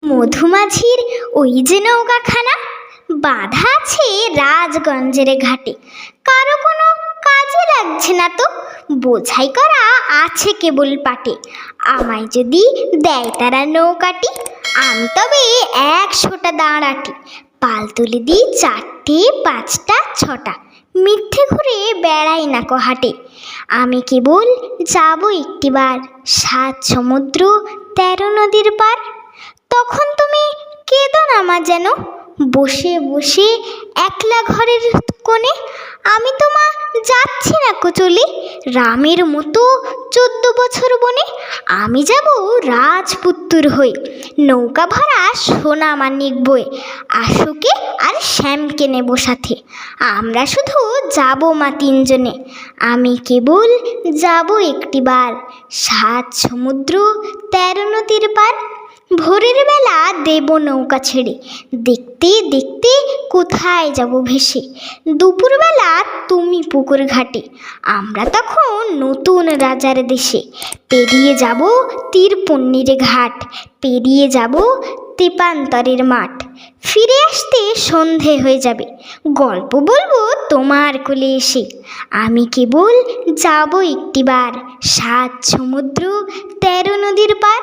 মধুমাঝির ওই যে নৌকাখানা বাঁধা আছে রাজগঞ্জের ঘাটে, কারো কোনো কাজে লাগছে না তো, বোঝাই করা আছে কেবল পাটে। আমায় যদি দেয় তারা নৌকাটি, আমি তবে 100টা দাঁড়াটি, পাল তুলে দিই 4টে 5টা 6টা, মিথ্যে ঘুরে বেড়াই না কহাটে। আমি কেবল যাব একটিবার 7 সমুদ্র 13 নদীর পার। তখন তুমি কেঁদো না মা যেন, বসে বসে একলা ঘরের কোণে। আমি তো মা যাচ্ছি না চলে, রামের মতো 14 বছর বনে। আমি যাব রাজপুত্তুর হয়ে, নৌকা ভরা সোনা মানিক বয়ে। আশুকে আর শ্যামকে নেব সাথে, আমরা শুধু যাব মা 3 জনে। আমি কেবল যাব একটিবার 7 সমুদ্র 13 নদীর পার। ভোরের বেলা দেব নৌকা ছেড়ে, দেখতে দেখতে কোথায় যাব ভেসে। দুপুরবেলা তুমি পুকুর ঘাটে, আমরা তখন নতুন রাজার দেশে। পেরিয়ে যাব তীরপন্নীর ঘাট, পেরিয়ে যাব তেপান্তরের মাঠ। ফিরে আসতে সন্ধে হয়ে যাবে, গল্প বলবো তোমার কোলে এসে। আমি কেবল যাব একটিবার 7 সমুদ্র 13 নদীর পার।